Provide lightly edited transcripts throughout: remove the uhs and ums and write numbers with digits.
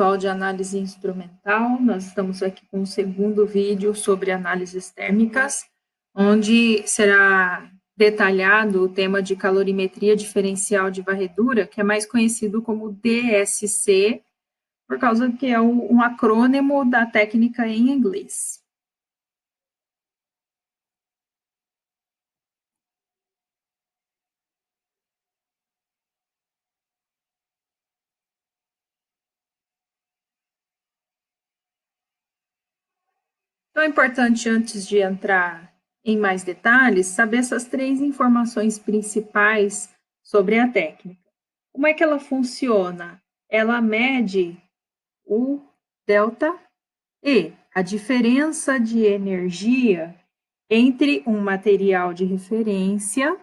pessoal de análise instrumental. Nós estamos aqui com o segundo vídeo sobre análises térmicas, onde será detalhado o tema de calorimetria diferencial de varredura, que é mais conhecido como DSC, por causa que é um acrônimo da técnica em inglês. Então, é importante, antes de entrar em mais detalhes, saber essas três informações principais sobre a técnica. Como é que ela funciona? Ela mede o delta E, a diferença de energia entre um material de referência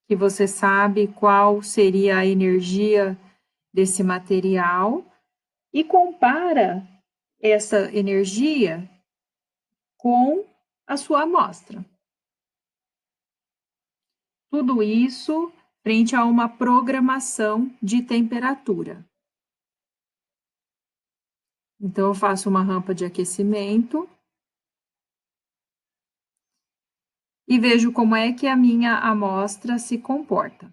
que você sabe qual seria a energia desse material e compara essa energia com a sua amostra. Tudo isso frente a uma programação de temperatura. Então, eu faço uma rampa de aquecimento e vejo como é que a minha amostra se comporta.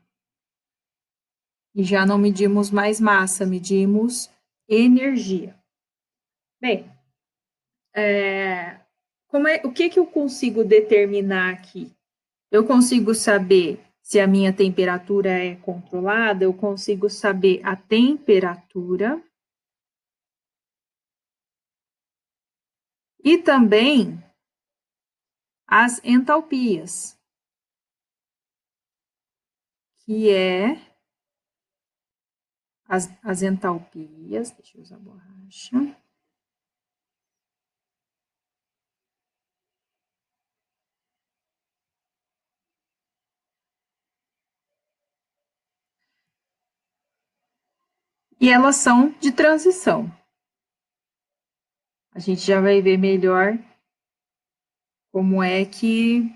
E já não medimos mais massa, medimos energia. Bem, o que eu consigo determinar aqui? Eu consigo saber se a minha temperatura é controlada, eu consigo saber a temperatura e também as entalpias, que é as entalpias, deixa eu usar a borracha. E elas são de transição. A gente já vai ver melhor como é que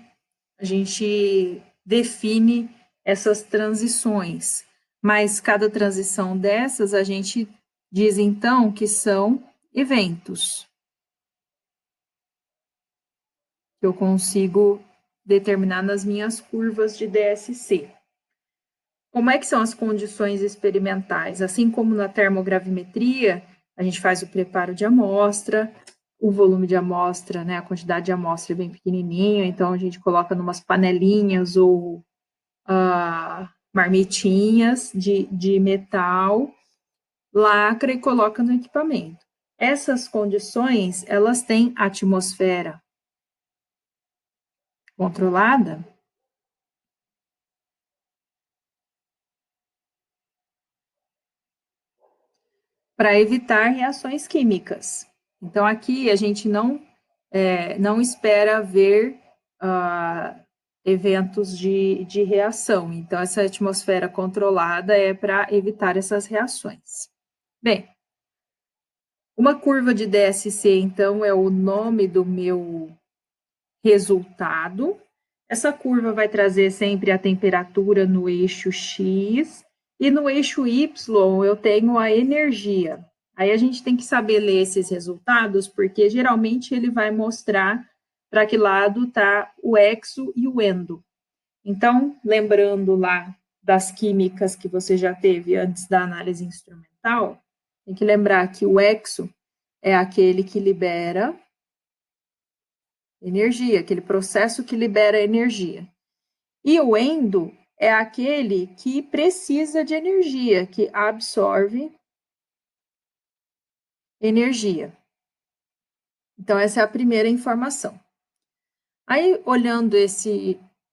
a gente define essas transições. Mas cada transição dessas, a gente diz então que são eventos. Que eu consigo determinar nas minhas curvas de DSC. Como é que são as condições experimentais? Assim como na termogravimetria, a gente faz o preparo de amostra, o volume de amostra, né, a quantidade de amostra é bem pequenininha, então a gente coloca numas panelinhas ou marmitinhas de metal, lacra e coloca no equipamento. Essas condições, elas têm atmosfera controlada para evitar reações químicas. Então, aqui a gente não espera ver eventos de reação. Então, essa atmosfera controlada é para evitar essas reações. Bem, uma curva de DSC, então, é o nome do meu resultado. Essa curva vai trazer sempre a temperatura no eixo X e no eixo Y eu tenho a energia. Aí a gente tem que saber ler esses resultados, porque geralmente ele vai mostrar para que lado está o exo e o endo. Então, lembrando lá das químicas que você já teve antes da análise instrumental, tem que lembrar que o exo é aquele que libera energia, aquele processo que libera energia. E o endo é aquele que precisa de energia, que absorve energia. Então, essa é a primeira informação. Aí, olhando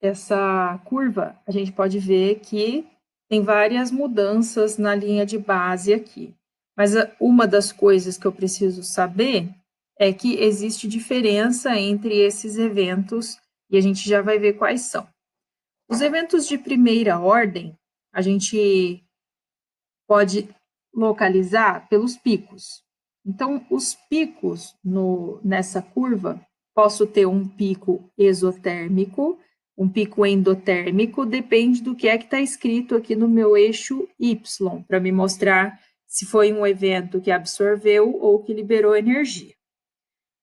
essa curva, a gente pode ver que tem várias mudanças na linha de base aqui. Mas uma das coisas que eu preciso saber é que existe diferença entre esses eventos e a gente já vai ver quais são. Os eventos de primeira ordem, a gente pode localizar pelos picos. Então, os picos nessa curva, posso ter um pico exotérmico, um pico endotérmico depende do que é que está escrito aqui no meu eixo Y, para me mostrar se foi um evento que absorveu ou que liberou energia.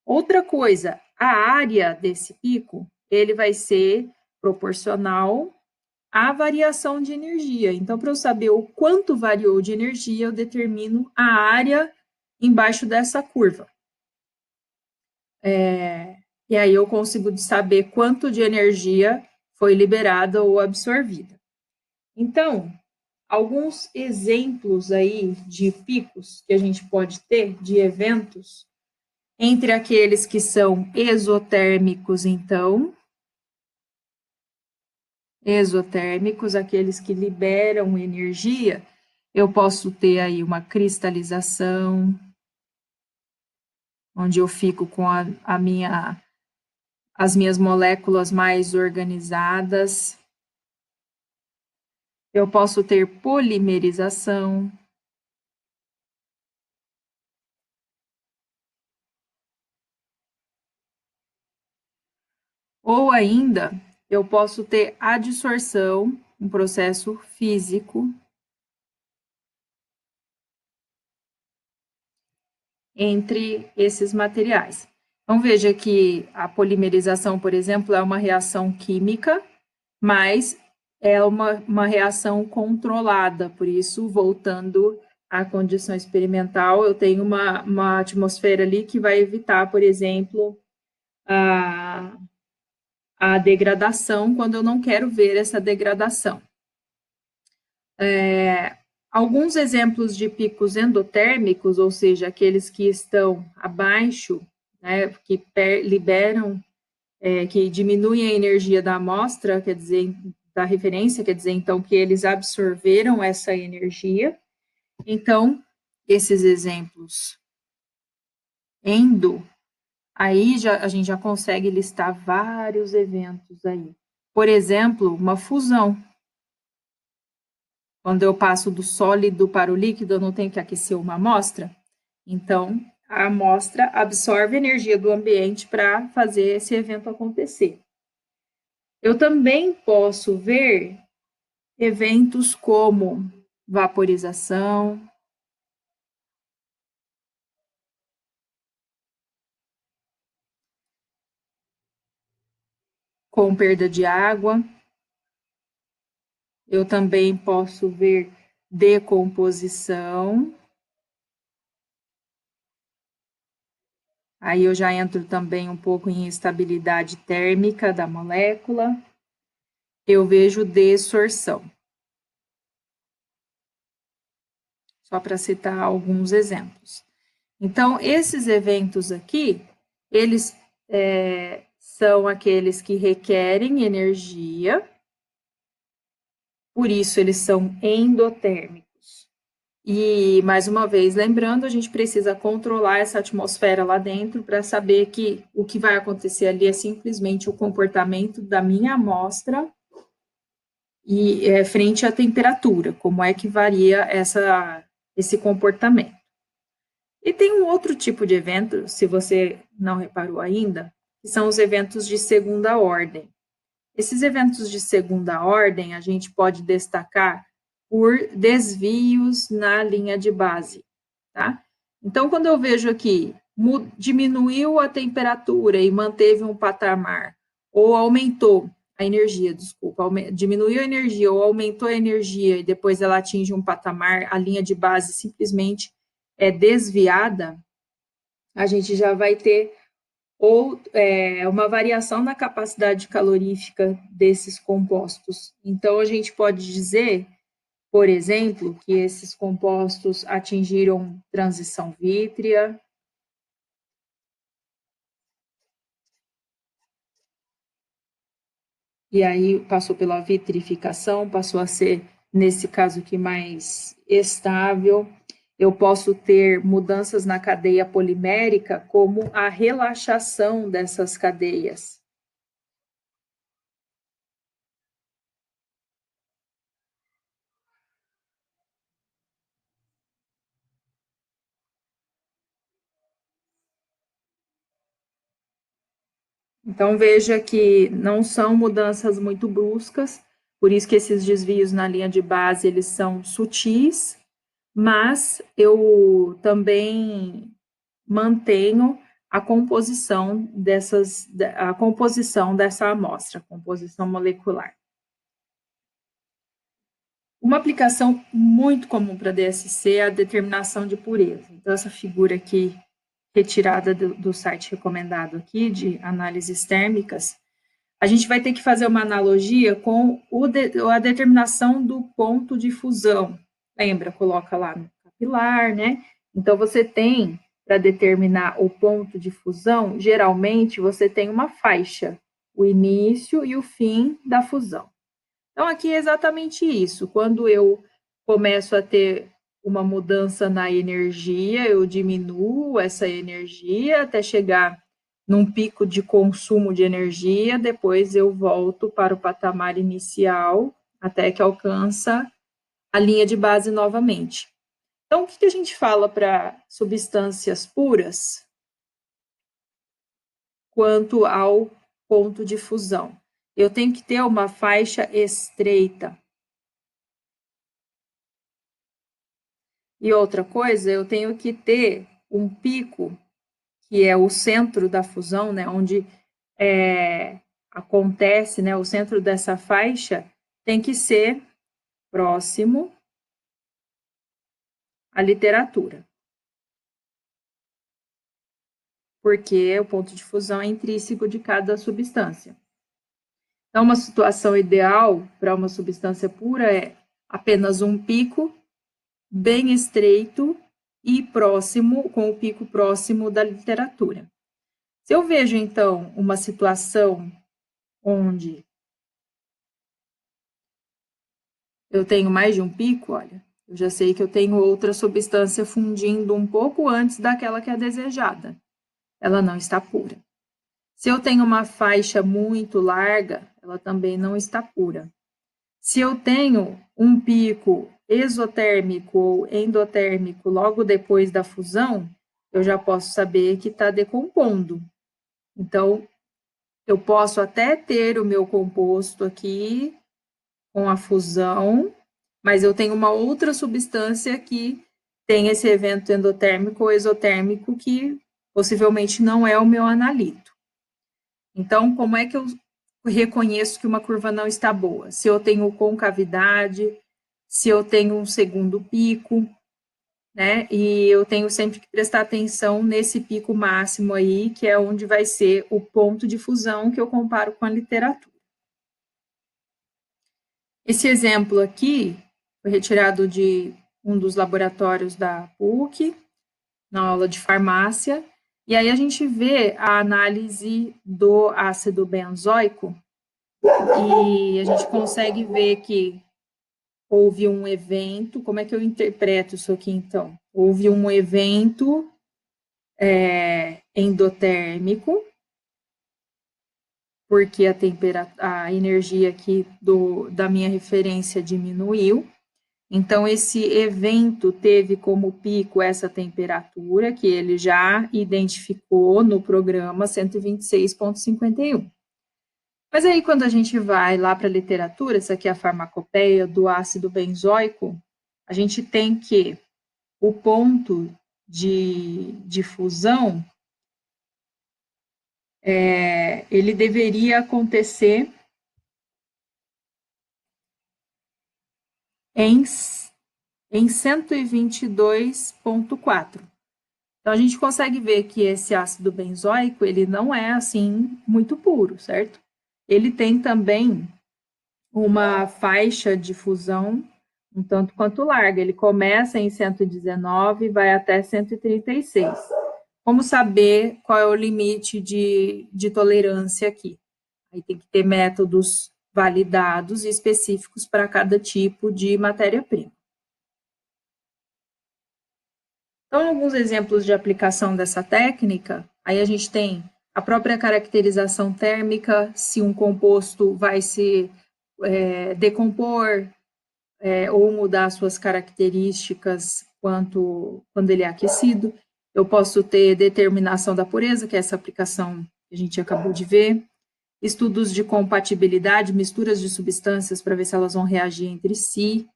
Outra coisa, a área desse pico, ele vai ser proporcional à variação de energia. Então, para eu saber o quanto variou de energia, eu determino a área embaixo dessa curva. E aí eu consigo saber quanto de energia foi liberada ou absorvida. Então, alguns exemplos aí de picos que a gente pode ter, de eventos, entre aqueles que são exotérmicos, então, exotérmicos, aqueles que liberam energia, eu posso ter aí uma cristalização, onde eu fico com as minhas moléculas mais organizadas. Eu posso ter polimerização. Ou ainda, eu posso ter adsorção, um processo físico, entre esses materiais. Então, veja que a polimerização, por exemplo, é uma reação química, mas é uma reação controlada. Por isso, voltando à condição experimental, eu tenho uma atmosfera ali que vai evitar, por exemplo, a degradação, quando eu não quero ver essa degradação. Alguns exemplos de picos endotérmicos, ou seja, aqueles que estão abaixo, né, que liberam, que diminuem a energia da amostra, quer dizer, da referência, quer dizer, então, que eles absorveram essa energia. Então, esses exemplos endo, aí a gente já consegue listar vários eventos aí. Por exemplo, uma fusão. Quando eu passo do sólido para o líquido, eu não tenho que aquecer uma amostra. Então, a amostra absorve energia do ambiente para fazer esse evento acontecer. Eu também posso ver eventos como vaporização, com perda de água. Eu também posso ver decomposição. Aí eu já entro também um pouco em estabilidade térmica da molécula. Eu vejo desorção. Só para citar alguns exemplos. Então, esses eventos aqui, eles são aqueles que requerem energia, por isso eles são endotérmicos. E, mais uma vez, lembrando, a gente precisa controlar essa atmosfera lá dentro para saber que o que vai acontecer ali é simplesmente o comportamento da minha amostra e frente à temperatura, como é que varia esse comportamento. E tem um outro tipo de evento, se você não reparou ainda, que são os eventos de segunda ordem. Esses eventos de segunda ordem a gente pode destacar por desvios na linha de base, tá? Então, quando eu vejo aqui, diminuiu a temperatura e manteve um patamar, ou aumentou a energia, desculpa, diminuiu a energia ou aumentou a energia e depois ela atinge um patamar, a linha de base simplesmente é desviada, a gente já vai ter uma variação na capacidade calorífica desses compostos. Então, a gente pode dizer, por exemplo, que esses compostos atingiram transição vítrea. E aí passou pela vitrificação, passou a ser, nesse caso aqui, mais estável. Eu posso ter mudanças na cadeia polimérica, como a relaxação dessas cadeias. Então, veja que não são mudanças muito bruscas, por isso que esses desvios na linha de base, eles são sutis, mas eu também mantenho a composição dessa amostra, a composição molecular. Uma aplicação muito comum para DSC é a determinação de pureza. Então, essa figura aqui, retirada do site recomendado aqui, de análises térmicas, a gente vai ter que fazer uma analogia com a determinação do ponto de fusão. Lembra? Coloca lá no capilar, né? Então, você tem, para determinar o ponto de fusão, geralmente você tem uma faixa, o início e o fim da fusão. Então, aqui é exatamente isso. Quando eu começo a ter uma mudança na energia, eu diminuo essa energia até chegar num pico de consumo de energia, depois eu volto para o patamar inicial, até que alcança a linha de base novamente. Então, o que a gente fala para substâncias puras quanto ao ponto de fusão? Eu tenho que ter uma faixa estreita. E outra coisa, eu tenho que ter um pico, que é o centro da fusão, né, onde acontece, né, o centro dessa faixa tem que ser próximo à literatura. Porque o ponto de fusão é intrínseco de cada substância. Então, uma situação ideal para uma substância pura é apenas um pico bem estreito e próximo, com o pico próximo da literatura. Se eu vejo, então, uma situação onde eu tenho mais de um pico, olha, eu já sei que eu tenho outra substância fundindo um pouco antes daquela que é desejada. Ela não está pura. Se eu tenho uma faixa muito larga, ela também não está pura. Se eu tenho um pico exotérmico ou endotérmico logo depois da fusão, eu já posso saber que está decompondo. Então, eu posso até ter o meu composto aqui com a fusão, mas eu tenho uma outra substância que tem esse evento endotérmico ou exotérmico que possivelmente não é o meu analito. Então, como é que eu reconheço que uma curva não está boa? Se eu tenho concavidade, se eu tenho um segundo pico, né? E eu tenho sempre que prestar atenção nesse pico máximo aí, que é onde vai ser o ponto de fusão que eu comparo com a literatura. Esse exemplo aqui foi retirado de um dos laboratórios da PUC, na aula de farmácia, e aí a gente vê a análise do ácido benzoico, e a gente consegue ver que houve um evento. Como é que eu interpreto isso aqui, então? Houve um evento endotérmico, porque a energia aqui da minha referência diminuiu. Então, esse evento teve como pico essa temperatura, que ele já identificou no programa 126,51. Mas aí, quando a gente vai lá para a literatura, essa aqui é a farmacopeia do ácido benzoico, a gente tem que o ponto de fusão, ele deveria acontecer em 122,4. Então, a gente consegue ver que esse ácido benzoico, ele não é, assim, muito puro, certo? Ele tem também uma faixa de fusão um tanto quanto larga. Ele começa em 119 e vai até 136. Como saber qual é o limite de tolerância aqui? Aí tem que ter métodos validados e específicos para cada tipo de matéria-prima. Então, alguns exemplos de aplicação dessa técnica, aí a gente tem a própria caracterização térmica, se um composto vai se decompor ou mudar suas características quando ele é aquecido. Eu posso ter determinação da pureza, que é essa aplicação que a gente acabou de ver, estudos de compatibilidade, misturas de substâncias para ver se elas vão reagir entre si,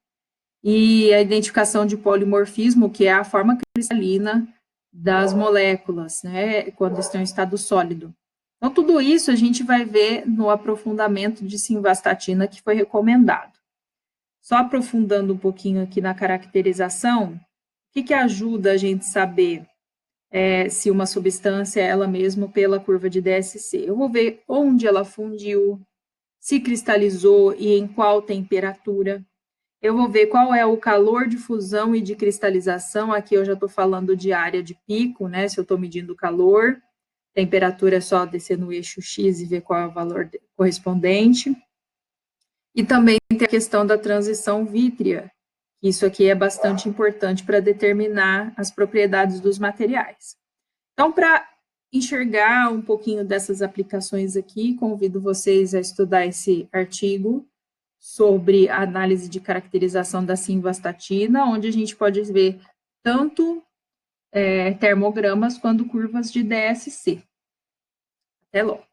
e a identificação de polimorfismo, que é a forma cristalina das moléculas, né, quando estão em estado sólido. Então, tudo isso a gente vai ver no aprofundamento de simvastatina que foi recomendado. Só aprofundando um pouquinho aqui na caracterização, o que ajuda a gente saber se uma substância é ela mesma pela curva de DSC? Eu vou ver onde ela fundiu, se cristalizou e em qual temperatura. Eu vou ver qual é o calor de fusão e de cristalização. Aqui eu já estou falando de área de pico, né? Se eu estou medindo o calor, temperatura é só descer no eixo X e ver qual é o valor correspondente. E também tem a questão da transição vítrea. Isso aqui é bastante importante para determinar as propriedades dos materiais. Então, para enxergar um pouquinho dessas aplicações aqui, convido vocês a estudar esse artigo sobre a análise de caracterização da simvastatina, onde a gente pode ver tanto termogramas quanto curvas de DSC. Até logo.